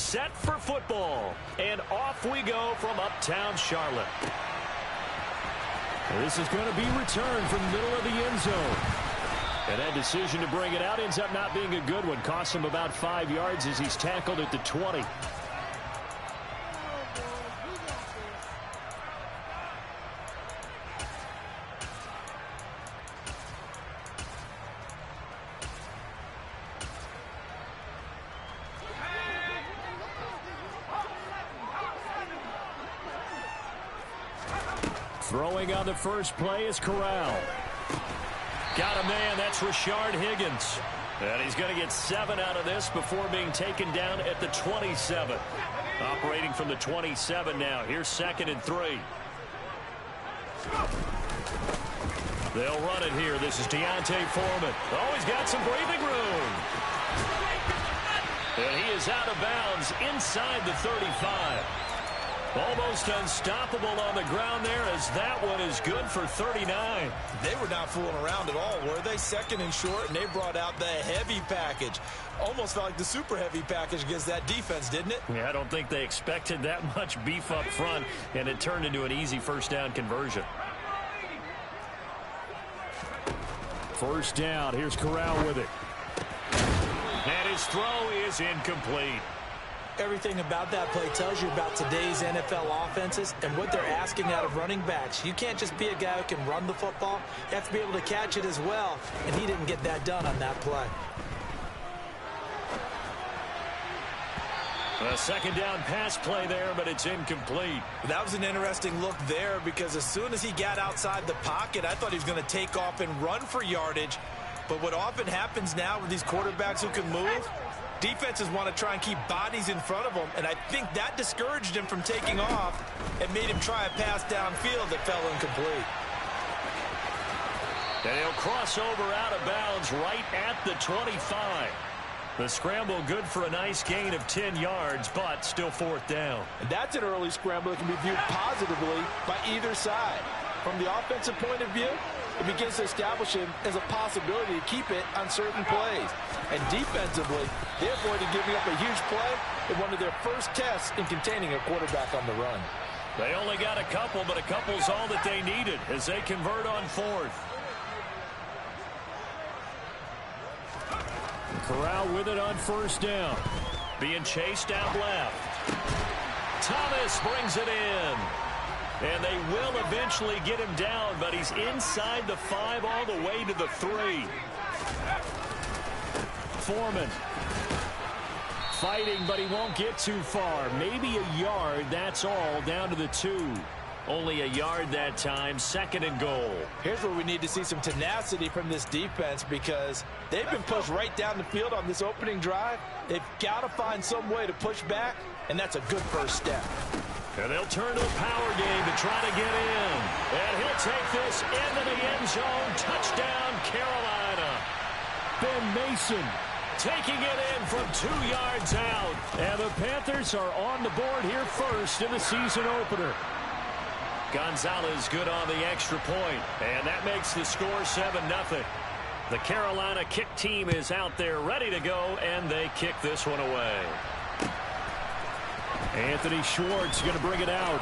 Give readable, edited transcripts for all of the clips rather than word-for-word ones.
set for football. And off we go from uptown Charlotte. This is going to be returned from the middle of the end zone. And that decision to bring it out ends up not being a good one. Costs him about 5 yards as he's tackled at the 20. Throwing on the first play is Corral. Got a man, that's Rashard Higgins. And he's going to get 7 out of this before being taken down at the 27. Operating from the 27 now. Here's 2nd and 3. They'll run it here. This is Deontay Foreman. Oh, he's got some breathing room. And he is out of bounds inside the 35. Almost unstoppable on the ground there as that one is good for 39. They were not fooling around at all, were they? 2nd and short, and they brought out the heavy package. Almost felt like the super heavy package against that defense, didn't it? Yeah, I don't think they expected that much beef up front, and it turned into an easy first down conversion. First down. Here's Corral with it. And his throw is incomplete. Everything about that play tells you about today's NFL offenses and what they're asking out of running backs. You can't just be a guy who can run the football. You have to be able to catch it as well, and he didn't get that done on that play. A second down pass play there, but it's incomplete. That was an interesting look there because as soon as he got outside the pocket, I thought he was going to take off and run for yardage. But what often happens now with these quarterbacks who can move, defenses want to try and keep bodies in front of them, and I think that discouraged him from taking off and made him try a pass downfield that fell incomplete. And he'll cross over out of bounds right at the 25. The scramble good for a nice gain of 10 yards, but still 4th down. And that's an early scramble that can be viewed positively by either side. From the offensive point of view, it begins to establish him as a possibility to keep it on certain plays. And defensively, they avoided giving up a huge play in one of their first tests in containing a quarterback on the run. They only got a couple, but a couple's all that they needed as they convert on 4th. Corral with it on first down. Being chased out left. Thomas brings it in. And they will eventually get him down, but he's inside the 5 all the way to the 3. Foreman fighting, but he won't get too far. Maybe a yard, that's all, down to the 2. Only a yard that time, 2nd and goal. Here's where we need to see some tenacity from this defense because they've been pushed right down the field on this opening drive. They've got to find some way to push back, and that's a good first step. And they'll turn to a power game to try to get in. And he'll take this into the end zone. Touchdown, Carolina. Ben Mason taking it in from 2 yards out. And the Panthers are on the board here first in the season opener. Gonzalez good on the extra point. And that makes the score 7-0. The Carolina kick team is out there ready to go, and they kick this one away. Anthony Schwartz going to bring it out.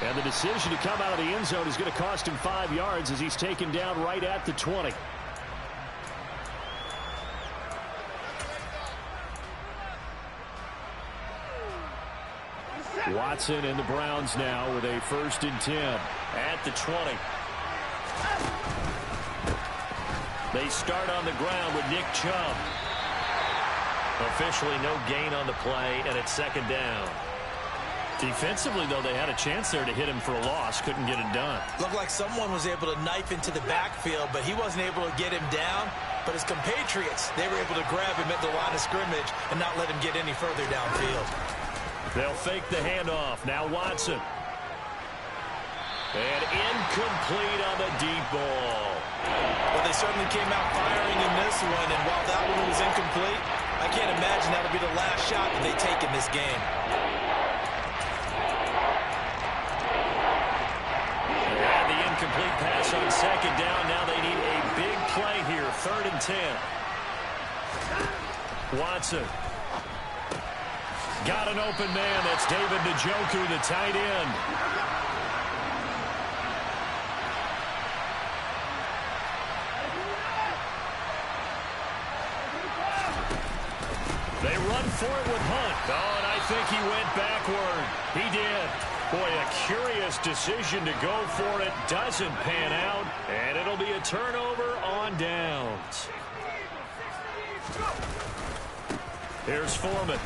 And the decision to come out of the end zone is going to cost him 5 yards as he's taken down right at the 20. Watson and the Browns now with a 1st and 10. At the 20. They start on the ground with Nick Chubb. Officially no gain on the play, and it's 2nd down. Defensively, though, they had a chance there to hit him for a loss. Couldn't get it done. Looked like someone was able to knife into the backfield, but he wasn't able to get him down. But his compatriots, they were able to grab him at the line of scrimmage and not let him get any further downfield. They'll fake the handoff. Now Watson. And incomplete on the deep ball. Well, they certainly came out firing in this one, and while that one was incomplete, I can't imagine that'll be the last shot that they take in this game. And the incomplete pass on 2nd down. Now they need a big play here. 3rd and 10. Watson. Got an open man. That's David Njoku, the tight end. They run for it with Hunt. Oh, and I think he went backward. He did. Boy, a curious decision to go for it. Doesn't pan out. And it'll be a turnover on downs. Here's Foreman.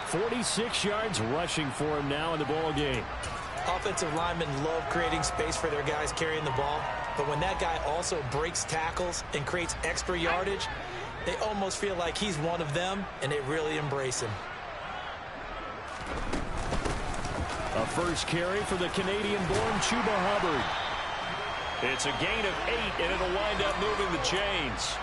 46 yards rushing for him now in the ball game. Offensive linemen love creating space for their guys carrying the ball. But when that guy also breaks tackles and creates extra yardage, they almost feel like he's one of them, and they really embrace him. A first carry for the Canadian-born Chuba Hubbard. It's a gain of 8, and it'll wind up moving the chains.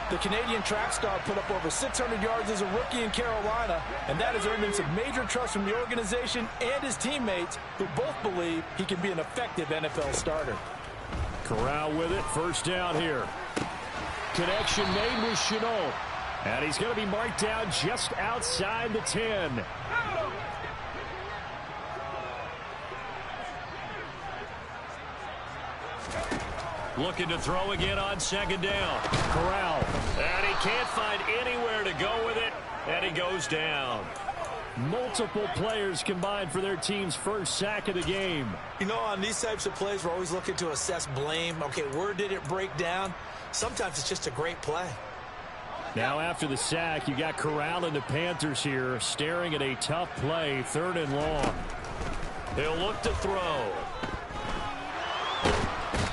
The Canadian track star put up over 600 yards as a rookie in Carolina, and that has earned him some major trust from the organization and his teammates, who both believe he can be an effective NFL starter. Corral with it. First down here. Connection made with Chenault. And he's going to be marked down just outside the 10. Looking to throw again on second down. Corral. And he can't find anywhere to go with it. And he goes down. Multiple players combined for their team's first sack of the game. You know, on these types of plays, we're always looking to assess blame. Okay, where did it break down? Sometimes it's just a great play. Now after the sack, you got Corral and the Panthers here staring at a tough play, 3rd and long. He'll look to throw.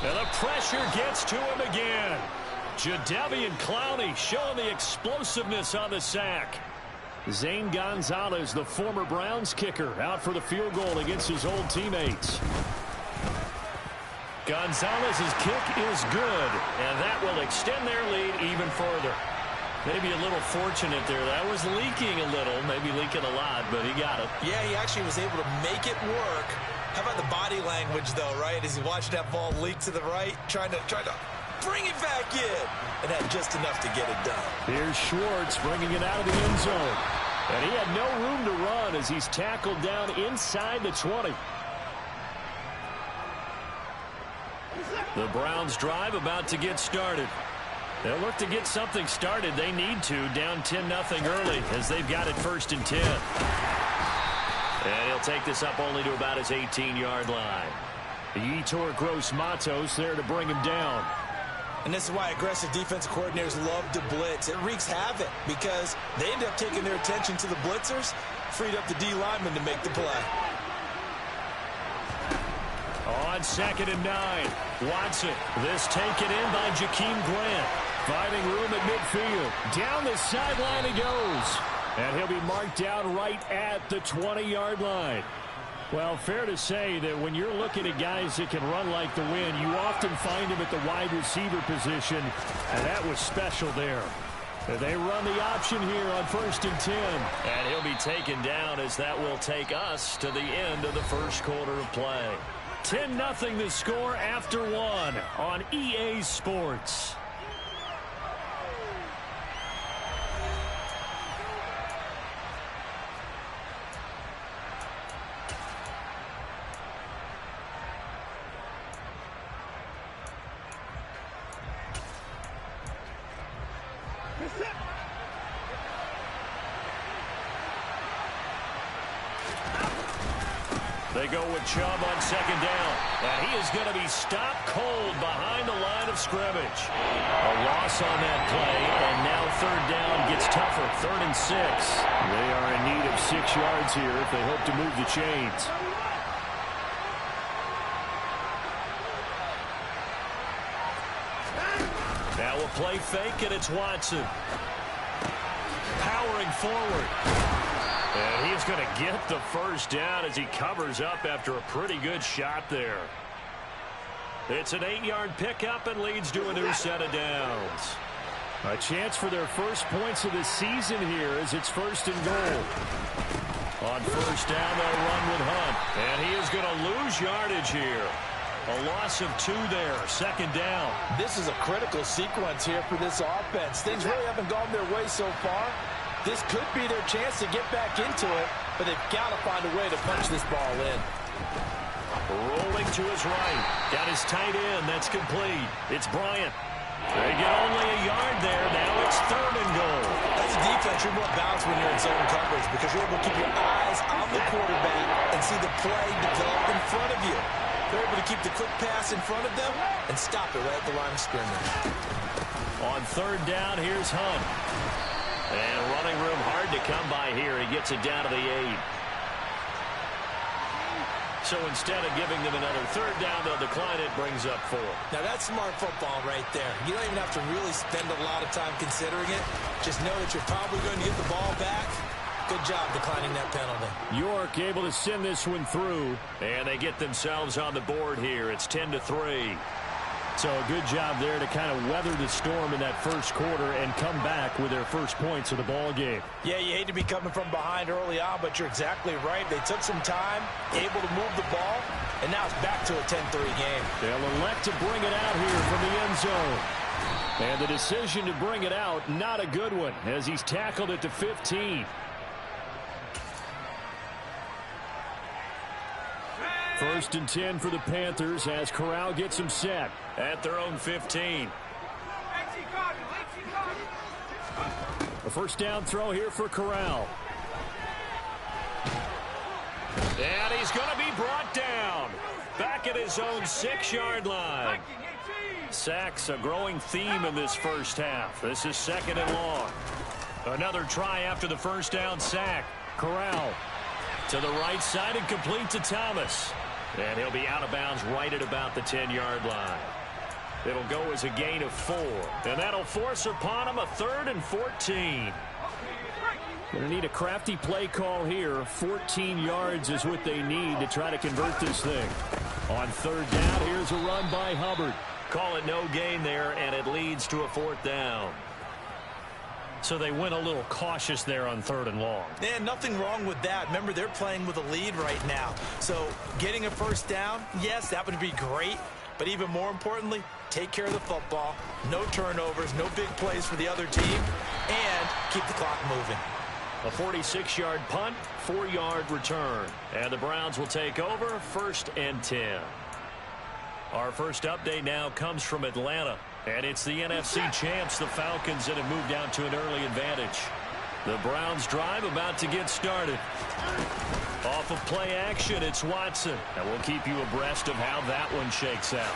And the pressure gets to him again. Jadeveon Clowney showing the explosiveness on the sack. Zane Gonzalez, the former Browns kicker, out for the field goal against his old teammates. Gonzalez's kick is good, and that will extend their lead even further. Maybe a little fortunate there. That was leaking a little, maybe leaking a lot, but he got it. Yeah, he actually was able to make it work. How about the body language, though, right? As he watched that ball leak to the right, trying to bring it back in, and had just enough to get it done. Here's Schwartz bringing it out of the end zone. And he had no room to run as he's tackled down inside the 20. The Browns drive about to get started. They'll look to get something started. They need to, down 10-0 early as they've got it 1st and 10. And he'll take this up only to about his 18-yard line. Yetur Gross-Matos there to bring him down. And this is why aggressive defensive coordinators love to blitz. It wreaks havoc because they end up taking their attention to the blitzers, freed up the D lineman to make the play. On 2nd and 9, Watson. This taken in by Jakeem Grant. Finding room at midfield. Down the sideline he goes. And he'll be marked down right at the 20-yard line. Well, fair to say that when you're looking at guys that can run like the wind, you often find them at the wide receiver position, and that was special there. They run the option here on 1st and 10. And he'll be taken down as that will take us to the end of the first quarter of play. 10-0 the score after 1 on EA Sports. They go with Chubb on 2nd down. And he is going to be stopped cold behind the line of scrimmage. A loss on that play, and now 3rd down gets tougher. 3rd and 6. They are in need of 6 yards here if they hope to move the chains. Now a play fake, and it's Watson. Powering forward. And he's going to get the 1st down as he covers up after a pretty good shot there. It's an 8-yard pickup and leads to a new set of downs. A chance for their first points of the season here as it's 1st and goal. On 1st down, they'll run with Hunt. And he is going to lose yardage here. A loss of 2 there, second down. This is a critical sequence here for this offense. Things really haven't gone their way so far. This could be their chance to get back into it, but they've got to find a way to punch this ball in. Rolling to his right. Got his tight end. That's complete. It's Bryant. They get only a yard there. Now it's 3rd and goal. As a defense, you're more balanced when you're in zone coverage because you're able to keep your eyes on the quarterback and see the play develop in front of you. They're able to keep the quick pass in front of them and stop it right at the line of scrimmage. On 3rd down, here's Hunt. And running room hard to come by here. He gets it down to the 8. So instead of giving them another 3rd down, they'll decline it, brings up 4. Now that's smart football right there. You don't even have to really spend a lot of time considering it. Just know that you're probably going to get the ball back. Good job declining that penalty. York able to send this one through. And they get themselves on the board here. It's 10-3. So a good job there to kind of weather the storm in that first quarter and come back with their first points of the ball game. Yeah, you hate to be coming from behind early on, but you're exactly right. They took some time, able to move the ball, and now it's back to a 10-3 game. They'll elect to bring it out here from the end zone. And the decision to bring it out, not a good one, as he's tackled it to 15. First and 10 for the Panthers as Corral gets them set. At their own 15. A first down throw here for Corral. And he's going to be brought down. Back at his own 6-yard line. Sacks a growing theme in this first half. This is 2nd and long. Another try after the first down sack. Corral to the right side and complete to Thomas. And he'll be out of bounds right at about the 10-yard line. It'll go as a gain of 4. And that'll force upon him a 3rd and 14. Going to need a crafty play call here. 14 yards is what they need to try to convert this thing. On 3rd down, here's a run by Hubbard. Call it no gain there, and it leads to a 4th down. So they went a little cautious there on 3rd and long. And nothing wrong with that. Remember, they're playing with a lead right now. So getting a first down, yes, that would be great. But even more importantly, take care of the football. No turnovers, no big plays for the other team, and keep the clock moving. A 46-yard punt, 4-yard return. And the Browns will take over 1st and 10. Our first update now comes from Atlanta. And it's the NFC champs, the Falcons, that have moved out to an early advantage. The Browns drive about to get started. Off of play action, it's Watson. And we'll keep you abreast of how that one shakes out.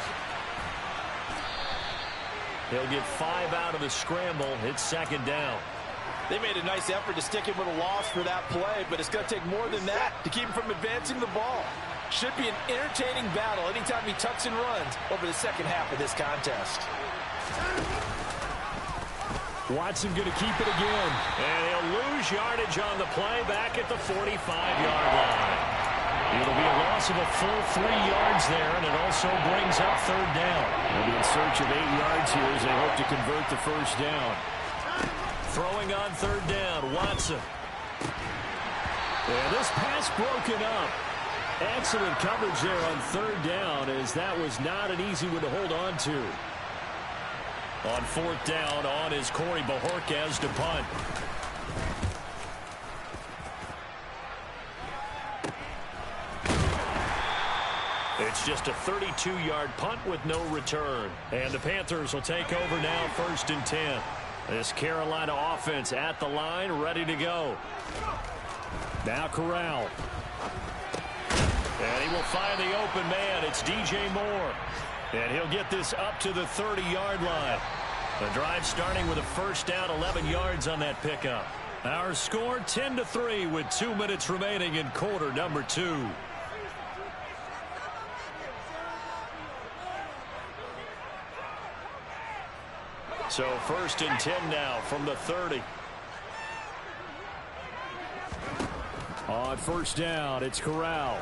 He'll get 5 out of the scramble. It's 2nd down. They made a nice effort to stick him with a loss for that play, but it's going to take more than that to keep him from advancing the ball. Should be an entertaining battle anytime he tucks and runs over the second half of this contest. Watson going to keep it again. And he'll lose yardage on the play back at the 45-yard line. It'll be a loss of a full 3 yards there, and it also brings up 3rd down. They'll be in search of 8 yards here as they hope to convert the first down. Throwing on 3rd down, Watson. And this pass broken up. Excellent coverage there on 3rd down, as that was not an easy one to hold on to. On 4th down, on is Corey Bajorquez to punt. It's just a 32-yard punt with no return. And the Panthers will take over now, 1st and 10. This Carolina offense at the line, ready to go. Now Corral. And he will find the open man. It's DJ Moore. And he'll get this up to the 30-yard line. The drive starting with a first down, 11 yards on that pickup. Our score 10-3 with 2 minutes remaining in quarter number 2. So 1st and 10 now from the 30. On 1st down, it's Corral.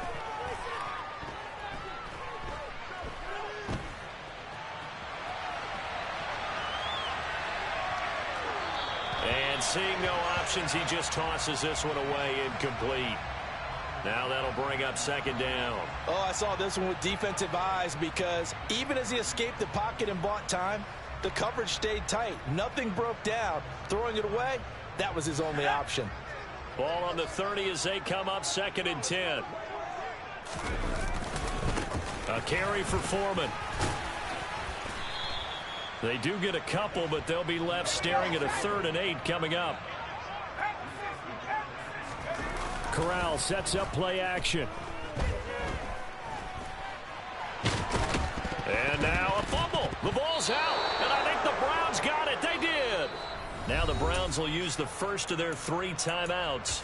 And seeing no options, he just tosses this one away incomplete. Now that'll bring up second down. Oh, I saw this one with defensive eyes because even as he escaped the pocket and bought time, the coverage stayed tight. Nothing broke down. Throwing it away, that was his only option. Ball on the 30 as they come up 2nd and 10. A carry for Foreman. They do get a couple, but they'll be left staring at a 3rd and 8 coming up. Corral sets up play action. And now a fumble. The ball's out, and I think the Browns got it. They did. Now the Browns will use the first of their 3 timeouts,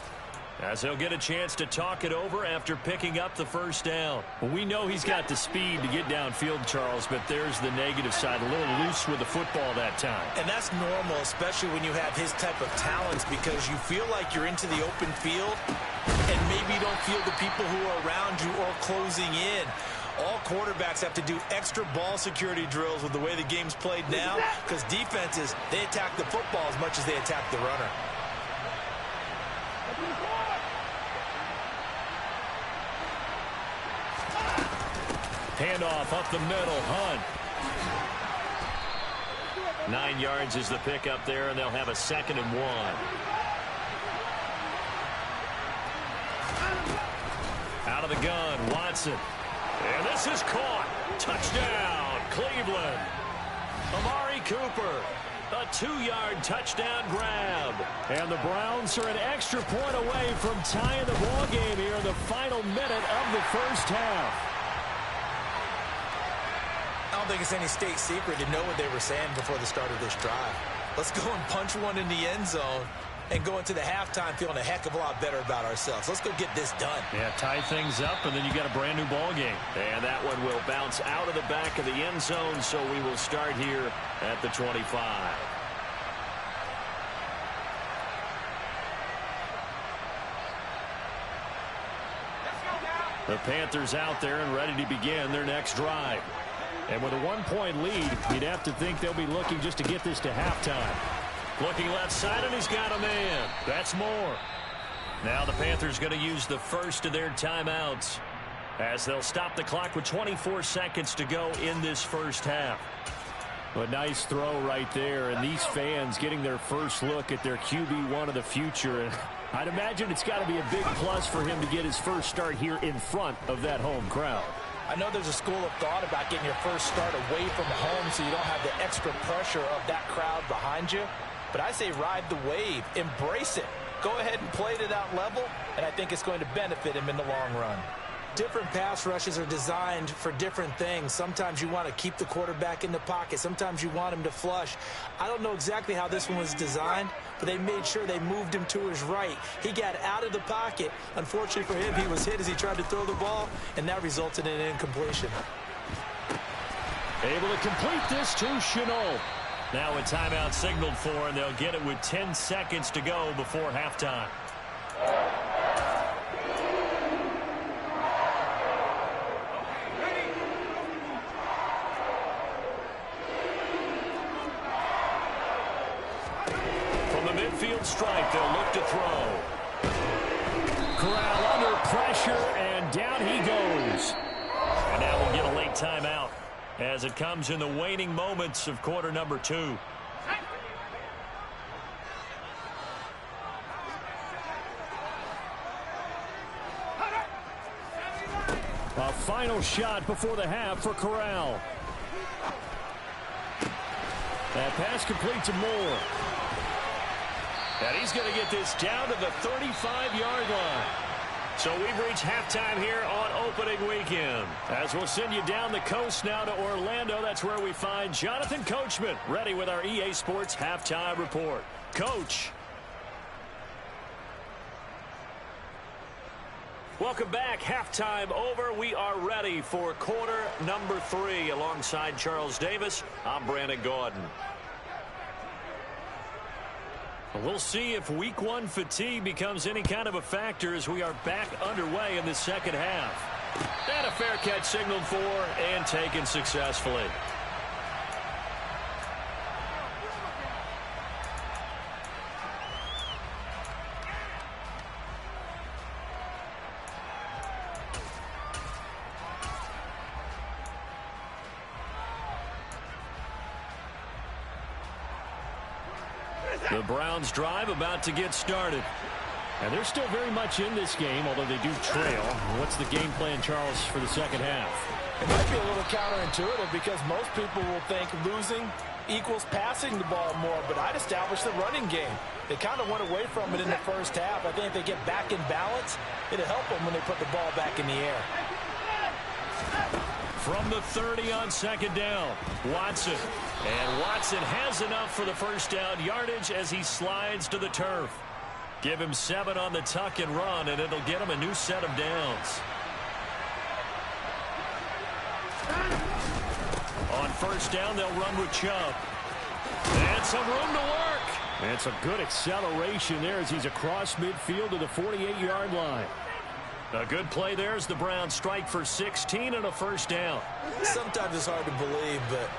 as they'll get a chance to talk it over after picking up the first down. Well, we know he's got the speed to get downfield, Charles, but there's the negative side. A little loose with the football that time. And that's normal, especially when you have his type of talents, because you feel like you're into the open field and maybe you don't feel the people who are around you or closing in. All quarterbacks have to do extra ball security drills with the way the game's played now, because defenses, they attack the football as much as they attack the runner. Handoff up the middle. Hunt. 9 yards is the pickup there, and they'll have a 2nd and 1. Out of the gun, Watson. And this is caught. Touchdown, Cleveland. Amari Cooper. A 2-yard touchdown grab. And the Browns are an extra point away from tying the ball game here in the final minute of the first half. I don't think it's any state secret to know what they were saying before the start of this drive. Let's go and punch one in the end zone and go into the halftime feeling a heck of a lot better about ourselves. Let's go get this done. Yeah, tie things up, and then you got a brand new ball game. And that one will bounce out of the back of the end zone, so we will start here at the 25. The Panthers out there and ready to begin their next drive. And with a 1-point lead, you'd have to think they'll be looking just to get this to halftime. Looking left side, and he's got a man. That's Moore. Now the Panthers going to use the first of their timeouts, as they'll stop the clock with 24 seconds to go in this first half. A nice throw right there, and these fans getting their first look at their QB1 of the future. And I'd imagine it's got to be a big plus for him to get his first start here in front of that home crowd. I know there's a school of thought about getting your first start away from home so you don't have the extra pressure of that crowd behind you. But I say ride the wave. Embrace it. Go ahead and play to that level, and I think it's going to benefit him in the long run. Different pass rushes are designed for different things. Sometimes you want to keep the quarterback in the pocket. Sometimes you want him to flush. I don't know exactly how this one was designed, but they made sure they moved him to his right. He got out of the pocket. Unfortunately for him, he was hit as he tried to throw the ball, and that resulted in an incompletion. Able to complete this to Chenault. Now a timeout signaled for, and they'll get it with 10 seconds to go before halftime. Midfield stripe, they'll look to throw. Corral under pressure, and down he goes. And now we'll get a late timeout as it comes in the waning moments of quarter number 2. A final shot before the half for Corral. That pass complete to Moore. And he's going to get this down to the 35-yard line. So we've reached halftime here on opening weekend, as we'll send you down the coast now to Orlando. That's where we find Jonathan Coachman ready with our EA Sports halftime report. Coach. Welcome back. Halftime over. We are ready for quarter number 3. Alongside Charles Davis, I'm Brandon Gaudin. We'll see if week 1 fatigue becomes any kind of a factor as we are back underway in the second half. And a fair catch signaled for and taken successfully. The Browns drive about to get started. And they're still very much in this game, although they do trail. What's the game plan, Charles, for the second half? It might be a little counterintuitive because most people will think losing equals passing the ball more, but I'd establish the running game. They kind of went away from it in the first half. I think if they get back in balance, it'll help them when they put the ball back in the air. From the 30 on second down, Watson. And Watson has enough for the first down yardage as he slides to the turf. Give him 7 on the tuck and run, and it'll get him a new set of downs. On first down, they'll run with Chubb. And some room to work. And some good acceleration there as he's across midfield to the 48-yard line. A good play there as the Browns strike for 16 and a first down. Sometimes it's hard to believe, but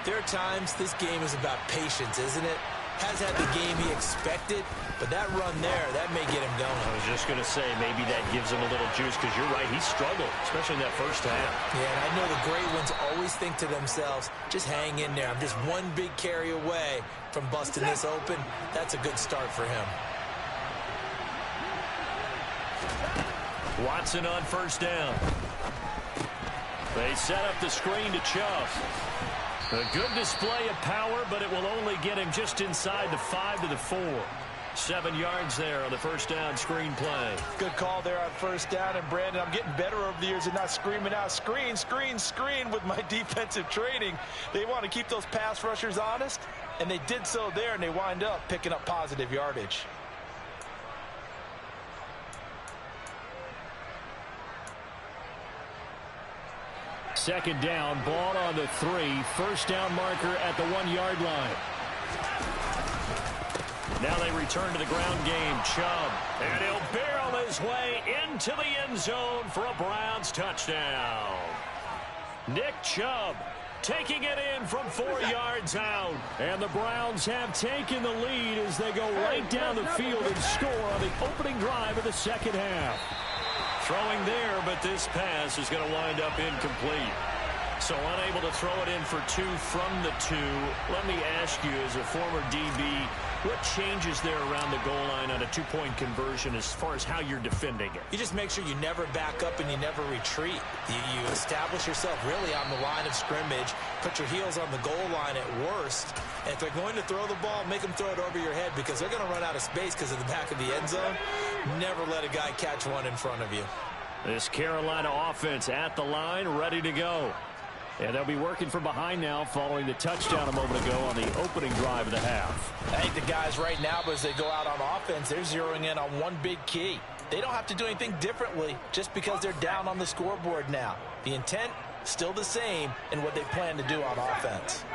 there are times this game is about patience, isn't it? Has had the game he expected, but that run there, that may get him going. I was just going to say, maybe that gives him a little juice because you're right, he struggled, especially in that first half. Yeah, and I know the great ones always think to themselves, just hang in there. I'm just one big carry away from busting this open. That's a good start for him. Watson on first down. They set up the screen to Chubb. A good display of power, but it will only get him just inside the 5 to the 4. 7 yards there on the first down screen play. Good call there on first down. And, Brandon, I'm getting better over the years and not screaming out, screen, screen, screen with my defensive training. They want to keep those pass rushers honest, and they did so there, and they wind up picking up positive yardage. Second down, ball on the 3. First down marker at the 1-yard line. Now they return to the ground game. Chubb. And he'll barrel his way into the end zone for a Browns touchdown. Nick Chubb taking it in from 4 yards out. And the Browns have taken the lead as they go right down the field and score on the opening drive of the second half. Throwing there, but this pass is going to wind up incomplete. So unable to throw it in for 2 from the 2. Let me ask you, as a former DB, what changes there around the goal line on a 2-point conversion as far as how you're defending it? You just make sure you never back up and you never retreat. You establish yourself really on the line of scrimmage, put your heels on the goal line at worst. And if they're going to throw the ball, make them throw it over your head because they're going to run out of space because of the back of the end zone. Never let a guy catch one in front of you. This Carolina offense at the line, ready to go. And they'll be working from behind now following the touchdown a moment ago on the opening drive of the half. I think the guys right now, as they go out on offense, they're zeroing in on one big key. They don't have to do anything differently just because they're down on the scoreboard now. The intent, still the same in what they plan to do on offense.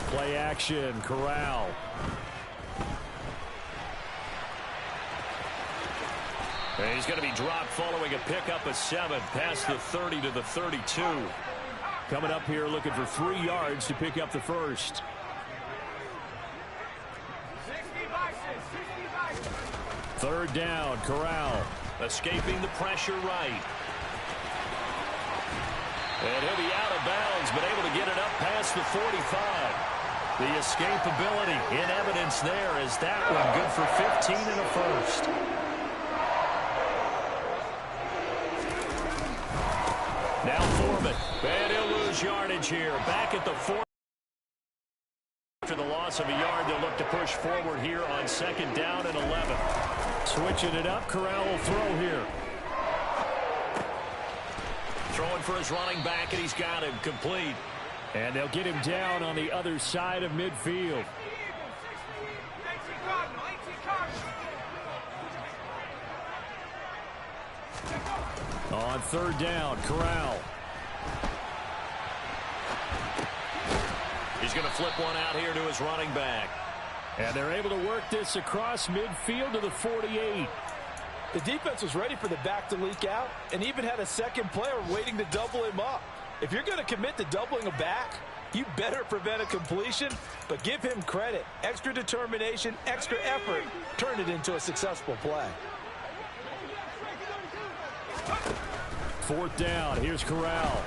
Play action, Corral. And he's going to be dropped following a pickup of 7 past the 30 to the 32. Coming up here looking for 3 yards to pick up the first. Third down, Corral. Escaping the pressure right. And he'll be out of bounds, but able to get it up past the 45. The escapability in evidence there as that one good for 15 and a first. Now Foreman, and he'll lose yardage here. Back at the 4. After the loss of a yard, they'll look to push forward here on second down and 11. Switching it up, Corral will throw here. Throwing for his running back, and he's got him complete. And they'll get him down on the other side of midfield. On third down, Corral. He's going to flip one out here to his running back. And they're able to work this across midfield to the 48. The defense was ready for the back to leak out and even had a second player waiting to double him up. If you're going to commit to doubling a back, you better prevent a completion, but give him credit. Extra determination, extra effort, turn it into a successful play. Fourth down, here's Corral.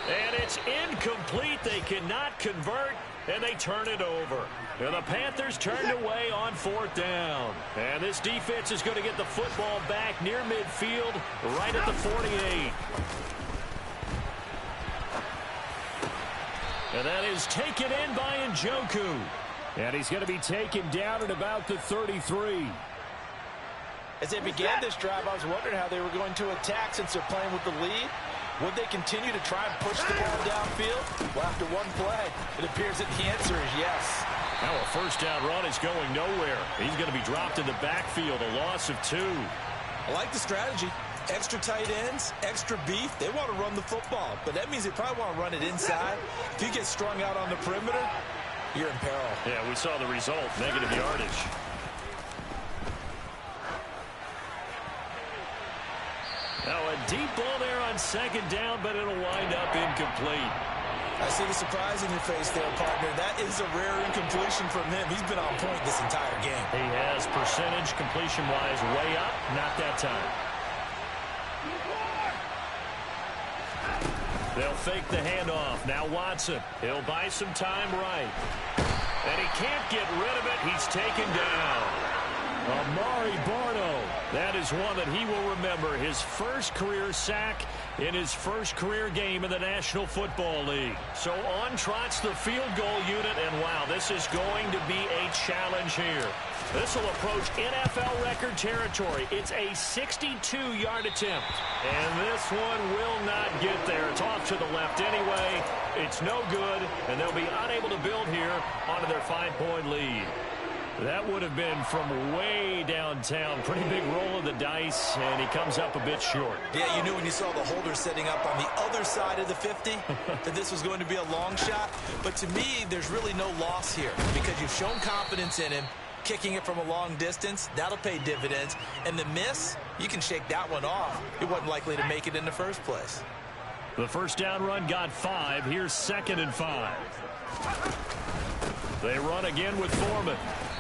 And it's incomplete. They cannot convert. and they turn it over. And the Panthers turned away on 4th down. And this defense is going to get the football back near midfield, right at the 48. And that is taken in by Njoku. And he's going to be taken down at about the 33. As they began this drive, I was wondering how they were going to attack since they're playing with the lead. Would they continue to try and push the ball downfield? Well, after one play, it appears that the answer is yes. Now a first down run is going nowhere. He's going to be dropped in the backfield, a loss of 2. I like the strategy. Extra tight ends, extra beef. They want to run the football, but that means they probably want to run it inside. If you get strung out on the perimeter, you're in peril. Yeah, we saw the result, negative yardage. Now a deep ball there on 2nd down, but it'll wind up incomplete. I see the surprise in your face there, partner. That is a rare incompletion from him. He's been on point this entire game. He has percentage completion-wise way up, not that time. They'll fake the handoff. Now Watson. He'll buy some time right. And he can't get rid of it. He's taken down. Amari Barno. That is one that he will remember. His first career sack in his first career game in the National Football League. So on trots the field goal unit, and wow, this is going to be a challenge here. This will approach NFL record territory. It's a 62-yard attempt. And this one will not get there. It's off to the left anyway. It's no good, and they'll be unable to build here onto their 5-point lead. That would have been from way downtown. Pretty big roll of the dice, and he comes up a bit short. Yeah, you knew when you saw the holder setting up on the other side of the 50 that this was going to be a long shot. But to me, there's really no loss here because you've shown confidence in him. Kicking it from a long distance, that'll pay dividends. And the miss, you can shake that one off. It wasn't likely to make it in the first place. The first down run got 5. Here's 2nd and 5. They run again with Foreman.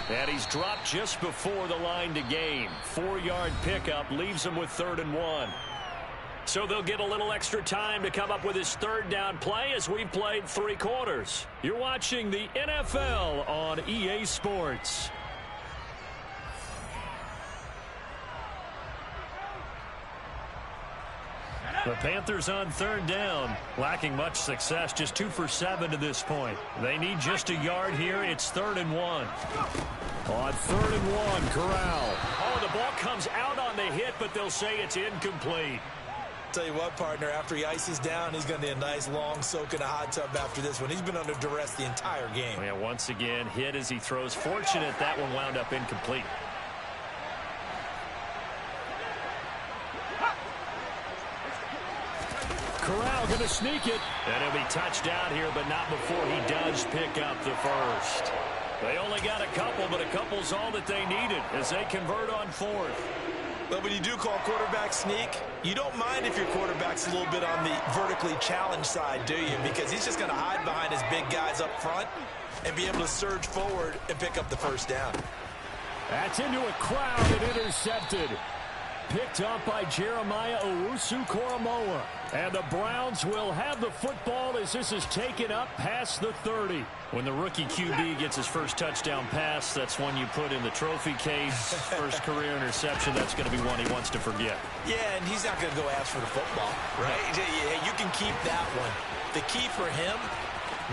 And he's dropped just before the line to gain. 4-yard pickup leaves him with 3rd and 1. So they'll get a little extra time to come up with his 3rd down play as we've played 3 quarters. You're watching the NFL on EA Sports. The Panthers on 3rd down, lacking much success, just 2 for 7 to this point. They need just a yard here. It's 3rd and 1. On 3rd and 1, Corral. Oh, the ball comes out on the hit, but they'll say it's incomplete. Tell you what, partner, after he ices down, he's going to need a nice long soak in a hot tub after this one. He's been under duress the entire game. Yeah, once again, hit as he throws. Fortunate that one wound up incomplete. Corral going to sneak it. And he'll be touched out here, but not before he does pick up the first. They only got a couple, but a couple's all that they needed as they convert on 4th. But when you do call quarterback sneak, you don't mind if your quarterback's a little bit on the vertically challenged side, do you? Because he's just going to hide behind his big guys up front and be able to surge forward and pick up the first down. That's into a crowd and intercepted. Picked up by Jeremiah Owusu-Koramoah. And the Browns will have the football as this is taken up past the 30. When the rookie QB gets his first touchdown pass, that's one you put in the trophy case. First career interception, that's going to be one he wants to forget. Yeah, and he's not going to go ask for the football, right? Yeah, you can keep that one. The key for him,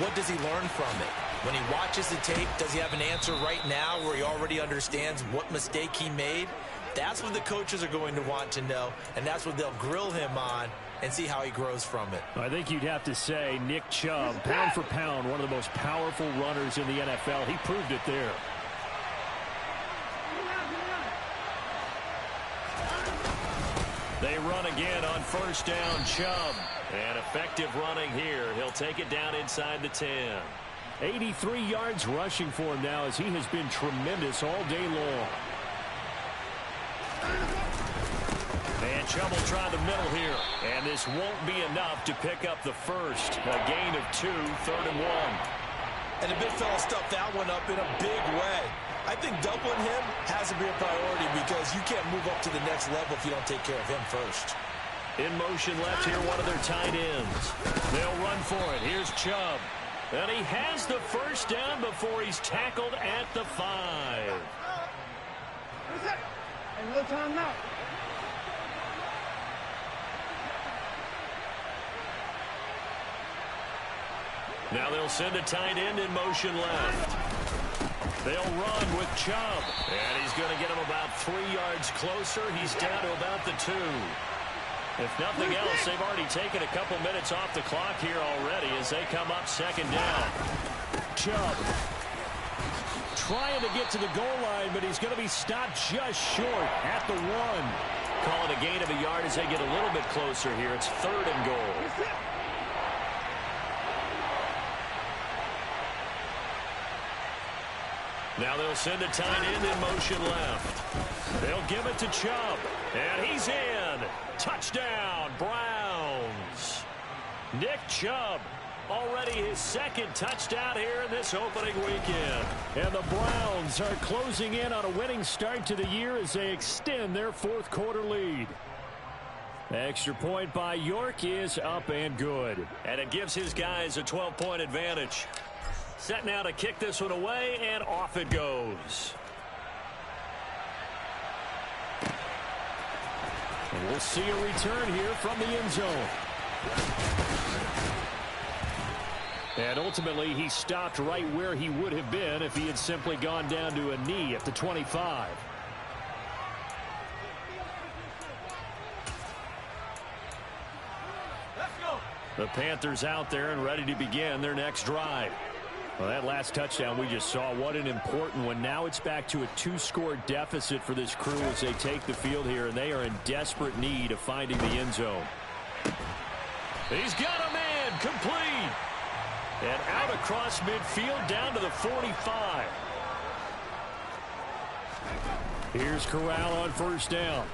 what does he learn from it? When he watches the tape, does he have an answer right now where he already understands what mistake he made? That's what the coaches are going to want to know, and that's what they'll grill him on and see how he grows from it. I think you'd have to say Nick Chubb, pound for pound, one of the most powerful runners in the NFL. He proved it there. They run again on 1st down, Chubb. And effective running here. He'll take it down inside the 10. 83 yards rushing for him now as he has been tremendous all day long. And Chubb will try the middle here. And this won't be enough to pick up the first. A gain of 2, 3rd and 1. And the big fella stuffed that one up in a big way. I think doubling him has to be a priority because you can't move up to the next level if you don't take care of him first. In motion left here, one of their tight ends. They'll run for it. Here's Chubb. And he has the first down before he's tackled at the 5. No time now. Now they'll send a tight end in motion left. They'll run with Chubb. And he's going to get him about 3 yards closer. He's down to about the 2. If nothing else, they've already taken a couple minutes off the clock here already as they come up second down. Chubb trying to get to the goal line, but he's going to be stopped just short at the 1. Call it a gain of a yard as they get a little bit closer here. It's 3rd and goal. Now they'll send a tight end in motion left. They'll give it to Chubb. And he's in. Touchdown, Browns. Nick Chubb, already his 2nd touchdown here in this opening weekend. And the Browns are closing in on a winning start to the year as they extend their 4th quarter lead. Extra point by York is up and good. And it gives his guys a 12-point advantage. Set now to kick this one away, and off it goes. And we'll see a return here from the end zone. And ultimately, he stopped right where he would have been if he had simply gone down to a knee at the 25. The Panthers out there and ready to begin their next drive. Well, that last touchdown we just saw, what an important one. Now it's back to a 2-score deficit for this crew as they take the field here, and they are in desperate need of finding the end zone. He's got a man complete. And out across midfield down to the 45. Here's Corral on 1st down.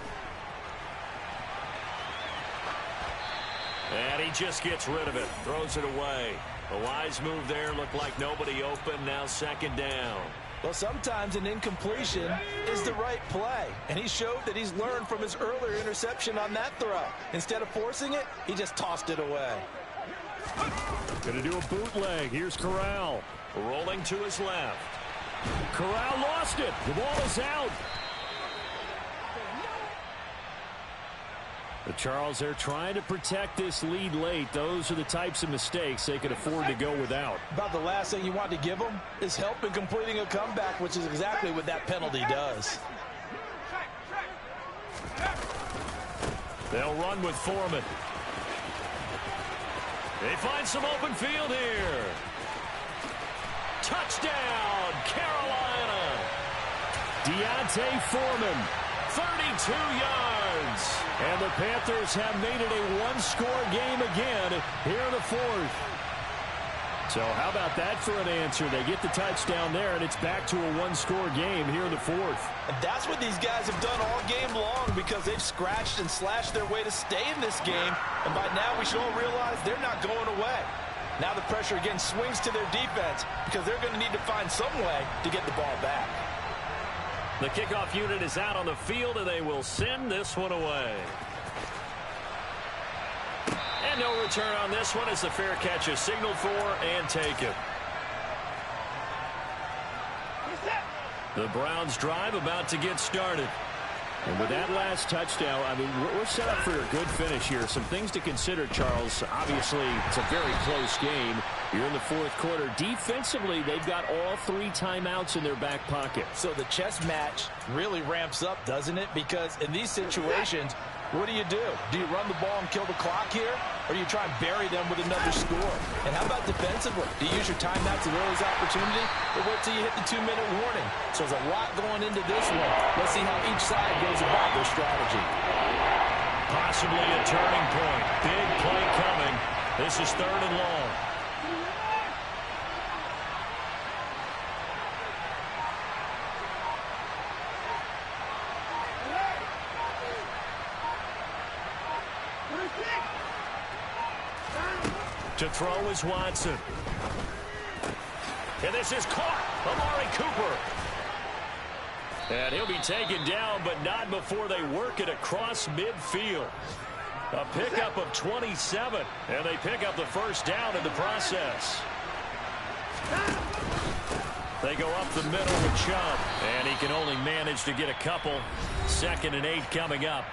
And he just gets rid of it. Throws it away. A wise move there. Looked like nobody open. Now 2nd down. Well, sometimes an incompletion is the right play. And he showed that he's learned from his earlier interception on that throw. Instead of forcing it, he just tossed it away. Going to do a bootleg. Here's Corral. Rolling to his left. Corral lost it. The ball is out. The Charles, they're trying to protect this lead late. Those are the types of mistakes they could afford to go without. About the last thing you want to give them is help in completing a comeback, which is exactly what that penalty does. They'll run with Foreman. They find some open field here. Touchdown, Carolina. Deontay Foreman. 32 yards. And the Panthers have made it a 1-score game again here in the 4th. So how about that for an answer? They get the touchdown there, and it's back to a 1-score game here in the 4th. And that's what these guys have done all game long because they've scratched and slashed their way to stay in this game. And by now we should all realize they're not going away. Now the pressure again swings to their defense because they're going to need to find some way to get the ball back. The kickoff unit is out on the field, and they will send this one away. And no return on this one as the fair catch is signaled for and taken. The Browns drive about to get started. And with that last touchdown, I mean, we're set up for a good finish here. Some things to consider, Charles. Obviously, it's a very close game. You're in the 4th quarter. Defensively, they've got all 3 timeouts in their back pocket. So the chess match really ramps up, doesn't it? Because in these situations, what do? Do you run the ball and kill the clock here? Or do you try and bury them with another score? And how about defensively? Do you use your timeouts as early as opportunity? Or wait till you hit the 2-minute warning? So there's a lot going into this one. Let's see how each side goes about their strategy. Possibly a turning point. Big play coming. This is 3rd and long. To throw is Watson. And this is caught. Amari Cooper. And he'll be taken down, but not before they work it across midfield. A pickup of 27, and they pick up the first down in the process. They go up the middle with Chubb, and he can only manage to get a couple. 2nd and 8 coming up.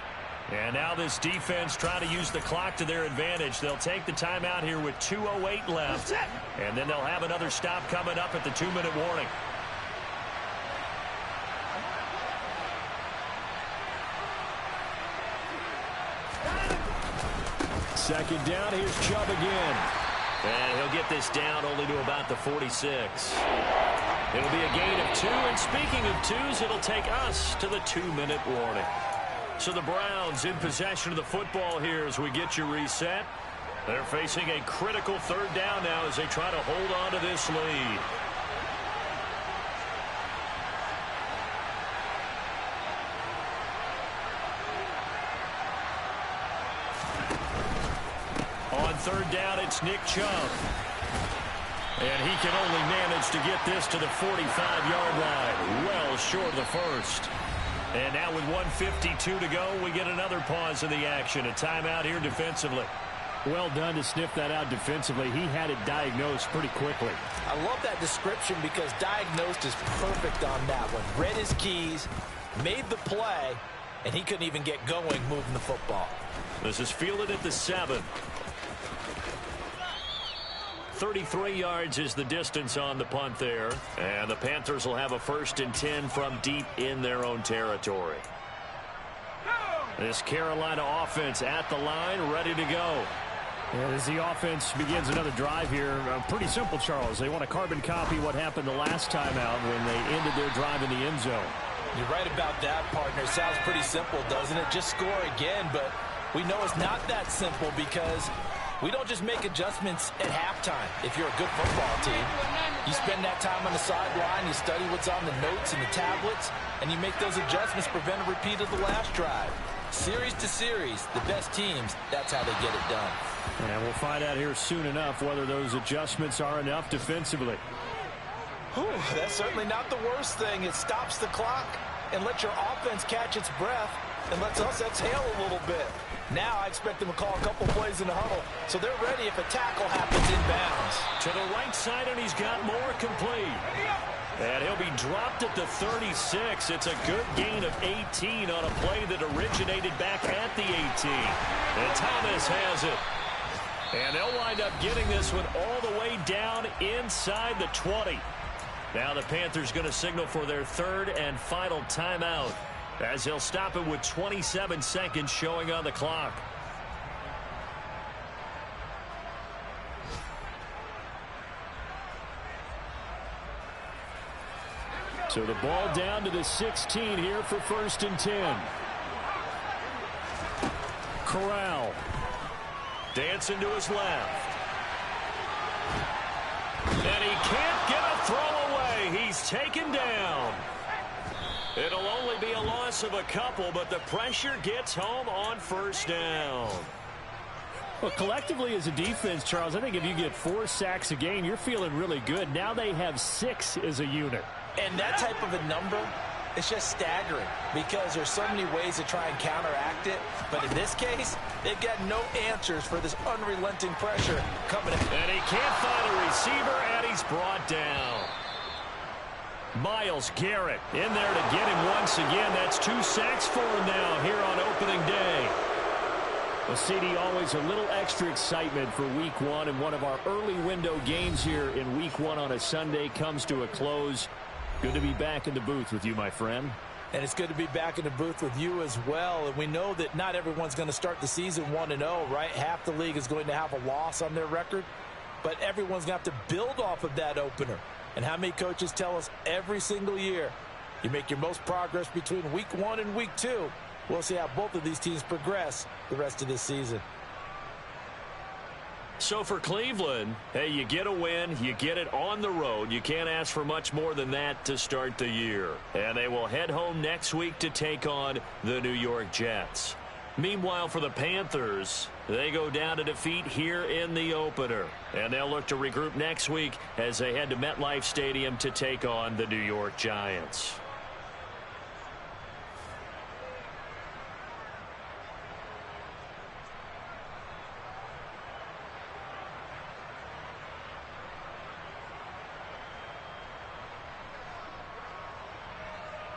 And now this defense trying to use the clock to their advantage. They'll take the timeout here with 2:08 left, and then they'll have another stop coming up at the 2-minute warning. Second down, here's Chubb again. And he'll get this down only to about the 46. It'll be a gain of 2, and speaking of 2s, it'll take us to the 2-minute warning. So the Browns in possession of the football here as we get you reset. They're facing a critical 3rd down now as they try to hold on to this lead. On 3rd down, it's Nick Chubb. And he can only manage to get this to the 45-yard line. Well short of the first. And now with 1:52 to go, we get another pause in the action. A timeout here defensively. Well done to sniff that out defensively. He had it diagnosed pretty quickly. I love that description because diagnosed is perfect on that one. Read his keys, made the play, and he couldn't even get going moving the football. This is fielded at the 7. 33 yards is the distance on the punt there. And the Panthers will have a 1st and 10 from deep in their own territory. This Carolina offense at the line, ready to go. And as the offense begins another drive here, pretty simple, Charles. They want to carbon copy what happened the last time out when they ended their drive in the end zone. You're right about that, partner. Sounds pretty simple, doesn't it? Just score again, but we know it's not that simple because we don't just make adjustments at halftime. If you're a good football team, you spend that time on the sideline, you study what's on the notes and the tablets, and you make those adjustments, prevent a repeat of the last drive. Series to series, the best teams, that's how they get it done. And we'll find out here soon enough whether those adjustments are enough defensively. Whew, that's certainly not the worst thing. It stops the clock and lets your offense catch its breath and lets us exhale a little bit. Now I expect them to call a couple plays in the huddle, so they're ready if a tackle happens inbounds. To the right side, and he's got more complete. And he'll be dropped at the 36. It's a good gain of 18 on a play that originated back at the 18. And Thomas has it. And they'll wind up getting this one all the way down inside the 20. Now the Panthers going to signal for their 3rd and final timeout, as they'll stop it with 27 seconds showing on the clock. So the ball down to the 16 here for 1st and 10. Corral. Dancing to his left. And he can't get a throw away. He's taken down. It'll only be a loss of a couple, but the pressure gets home on 1st down. Well, collectively as a defense, Charles, I think if you get 4 sacks a game, you're feeling really good. Now they have 6 as a unit. And that type of a number, it's just staggering because there's so many ways to try and counteract it. But in this case, they've got no answers for this unrelenting pressure coming in. And he can't find a receiver, and he's brought down. Myles Garrett in there to get him once again. That's 2 sacks for him now here on opening day. Well, CD, always a little extra excitement for Week 1, and one of our early window games here in Week 1 on a Sunday comes to a close. Good to be back in the booth with you, my friend. And it's good to be back in the booth with you as well. And we know that not everyone's going to start the season 1-0, right? Half the league is going to have a loss on their record. But everyone's going to have to build off of that opener. And how many coaches tell us every single year, you make your most progress between Week 1 and Week 2. We'll see how both of these teams progress the rest of this season. So for Cleveland, hey, you get a win, you get it on the road. You can't ask for much more than that to start the year. And they will head home next week to take on the New York Jets. Meanwhile, for the Panthers, they go down to defeat here in the opener. And they'll look to regroup next week as they head to MetLife Stadium to take on the New York Giants.